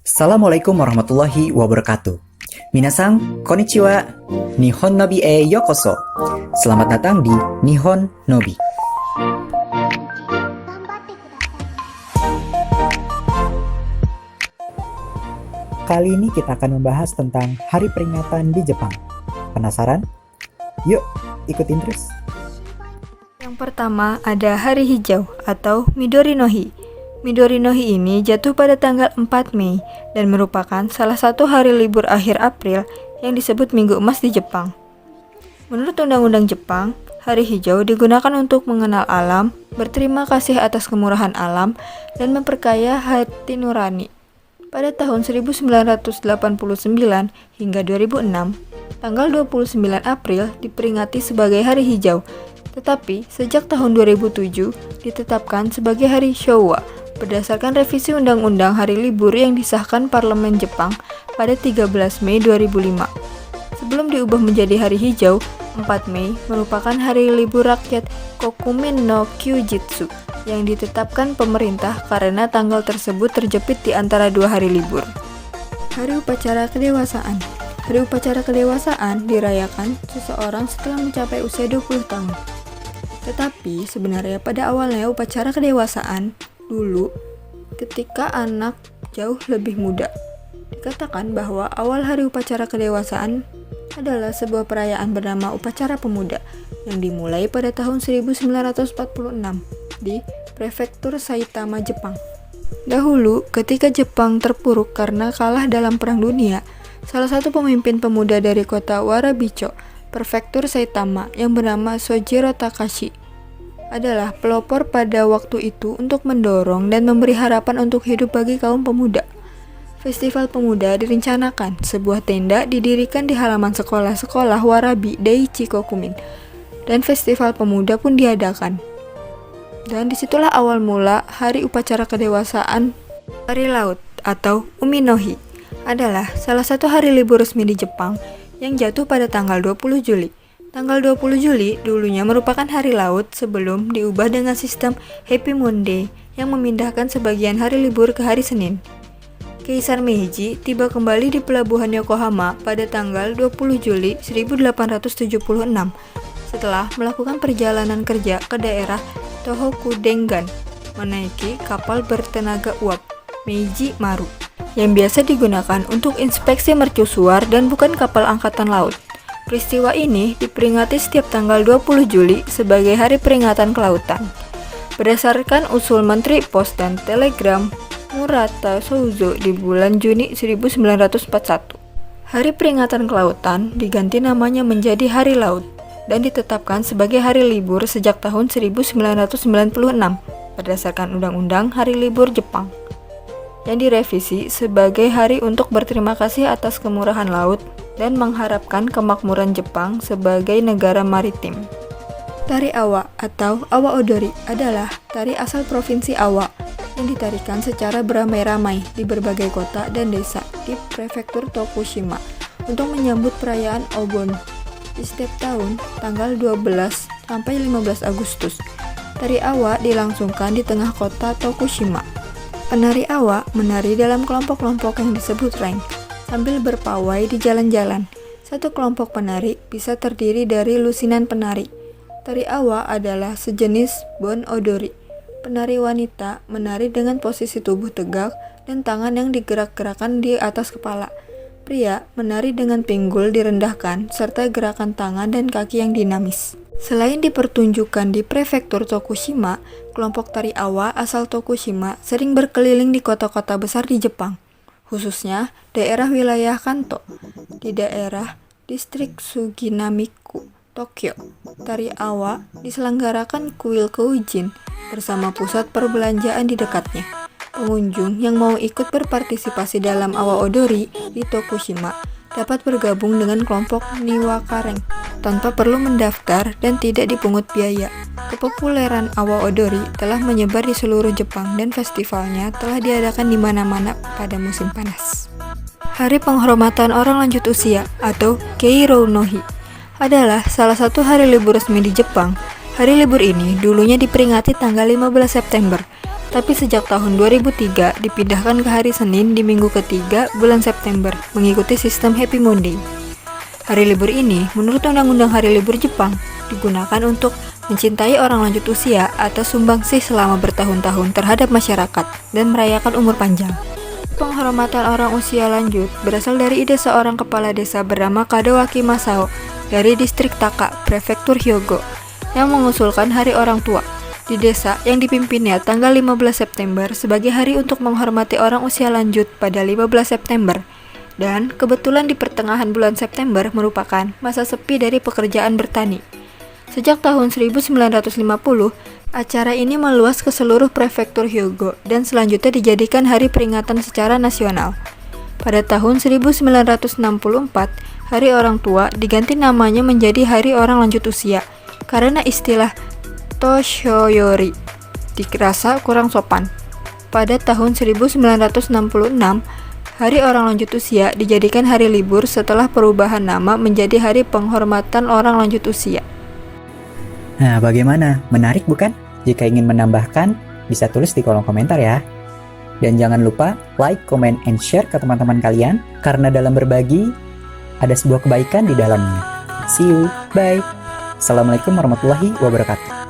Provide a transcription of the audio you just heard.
Assalamualaikum warahmatullahi wabarakatuh. Minasang, konnichiwa. Nihon Nobi e yokoso. Selamat datang di Nihon Nobi. Kali ini kita akan membahas tentang hari peringatan di Jepang. Penasaran? Yuk, ikutin terus. Yang pertama ada Hari Hijau atau Midori no Hi. Midori no Hi ini jatuh pada tanggal 4 Mei dan merupakan salah satu hari libur akhir April yang disebut Minggu Emas di Jepang. Menurut Undang-Undang Jepang, Hari Hijau digunakan untuk mengenal alam, berterima kasih atas kemurahan alam, dan memperkaya hati nurani. Pada tahun 1989 hingga 2006, tanggal 29 April diperingati sebagai Hari Hijau, tetapi sejak tahun 2007 ditetapkan sebagai Hari Showa berdasarkan revisi Undang-Undang Hari Libur yang disahkan Parlemen Jepang pada 13 Mei 2005. Sebelum diubah menjadi Hari Hijau, 4 Mei merupakan hari libur rakyat Kokumen no Kyujitsu yang ditetapkan pemerintah karena tanggal tersebut terjepit di antara dua hari libur. Hari Upacara Kedewasaan. Hari Upacara Kedewasaan dirayakan seseorang setelah mencapai usia 20 tahun. Tetapi sebenarnya pada awalnya upacara kedewasaan dulu ketika anak jauh lebih muda. Dikatakan bahwa awal hari upacara kedewasaan adalah sebuah perayaan bernama Upacara Pemuda yang dimulai pada tahun 1946 di Prefektur Saitama, Jepang. Dahulu, ketika Jepang terpuruk karena kalah dalam Perang Dunia, salah satu pemimpin pemuda dari kota Warabicho, Prefektur Saitama, yang bernama Sojiro Takashi, adalah pelopor pada waktu itu untuk mendorong dan memberi harapan untuk hidup bagi kaum pemuda. Festival Pemuda direncanakan, sebuah tenda didirikan di halaman sekolah-sekolah Warabi Daiichi Kokumin, dan Festival Pemuda pun diadakan. Dan disitulah awal mula Hari Upacara Kedewasaan. Hari Laut atau Umi no Hi adalah salah satu hari libur resmi di Jepang yang jatuh pada tanggal 20 Juli. Tanggal 20 Juli dulunya merupakan hari laut sebelum diubah dengan sistem Happy Monday yang memindahkan sebagian hari libur ke hari Senin. Kaisar Meiji tiba kembali di pelabuhan Yokohama pada tanggal 20 Juli 1876 setelah melakukan perjalanan kerja ke daerah Tohoku Dengan menaiki kapal bertenaga uap Meiji Maru yang biasa digunakan untuk inspeksi mercusuar dan bukan kapal angkatan laut. Peristiwa ini diperingati setiap tanggal 20 Juli sebagai Hari Peringatan Kelautan. Berdasarkan usul Menteri Pos dan Telegram Murata Souzo di bulan Juni 1941, Hari Peringatan Kelautan diganti namanya menjadi Hari Laut dan ditetapkan sebagai hari libur sejak tahun 1996 berdasarkan Undang-Undang Hari Libur Jepang yang direvisi sebagai hari untuk berterima kasih atas kemurahan laut dan mengharapkan kemakmuran Jepang sebagai negara maritim. Tari Awa atau Awa Odori adalah tari asal Provinsi Awa yang ditarikan secara beramai-ramai di berbagai kota dan desa di Prefektur Tokushima untuk menyambut perayaan Obon di setiap tahun tanggal 12 sampai 15 Agustus. Tari Awa dilangsungkan di tengah kota Tokushima. Penari Awa menari dalam kelompok-kelompok yang disebut rank sambil berpawai di jalan-jalan. Satu kelompok penari bisa terdiri dari lusinan penari. Tari Awa adalah sejenis Bon Odori. Penari wanita menari dengan posisi tubuh tegak dan tangan yang digerak-gerakan di atas kepala. Pria menari dengan pinggul direndahkan serta gerakan tangan dan kaki yang dinamis. Selain dipertunjukkan di Prefektur Tokushima, kelompok tari Awa asal Tokushima sering berkeliling di kota-kota besar di Jepang, khususnya daerah wilayah Kanto. Di daerah distrik Suginamiku, Tokyo, tari Awa diselenggarakan kuil Koujin bersama pusat perbelanjaan di dekatnya. Pengunjung yang mau ikut berpartisipasi dalam Awa Odori di Tokushima dapat bergabung dengan kelompok Niwakareng tanpa perlu mendaftar dan tidak dipungut biaya. Kepopuleran Awa Odori telah menyebar di seluruh Jepang dan festivalnya telah diadakan di mana-mana pada musim panas. Hari Penghormatan Orang Lanjut Usia atau Keirou no Hi adalah salah satu hari libur resmi di Jepang. Hari libur ini dulunya diperingati tanggal 15 September Tapi sejak tahun 2003 dipindahkan ke hari Senin di minggu ketiga bulan September mengikuti sistem Happy Monday. Hari libur ini menurut Undang-Undang Hari Libur Jepang digunakan untuk mencintai orang lanjut usia atau sumbangsih selama bertahun-tahun terhadap masyarakat dan merayakan umur panjang. Penghormatan orang usia lanjut berasal dari ide seorang kepala desa bernama Kadawaki Masao dari distrik Taka, prefektur Hyogo, yang mengusulkan Hari Orang Tua di desa yang dipimpinnya tanggal 15 September sebagai hari untuk menghormati orang usia lanjut pada 15 September. Dan kebetulan di pertengahan bulan September merupakan masa sepi dari pekerjaan bertani. Sejak tahun 1950, acara ini meluas ke seluruh prefektur Hyogo dan selanjutnya dijadikan hari peringatan secara nasional. Pada tahun 1964, Hari Orang Tua diganti namanya menjadi Hari Orang Lanjut Usia karena istilah Toshoyori dirasa kurang sopan. Pada tahun 1966, Hari Orang Lanjut Usia dijadikan hari libur setelah perubahan nama menjadi Hari Penghormatan Orang Lanjut Usia. Nah, bagaimana? Menarik bukan? Jika ingin menambahkan, bisa tulis di kolom komentar ya. Dan jangan lupa like, comment, and share ke teman-teman kalian, karena dalam berbagi, ada sebuah kebaikan di dalamnya. See you, bye. Assalamualaikum warahmatullahi wabarakatuh.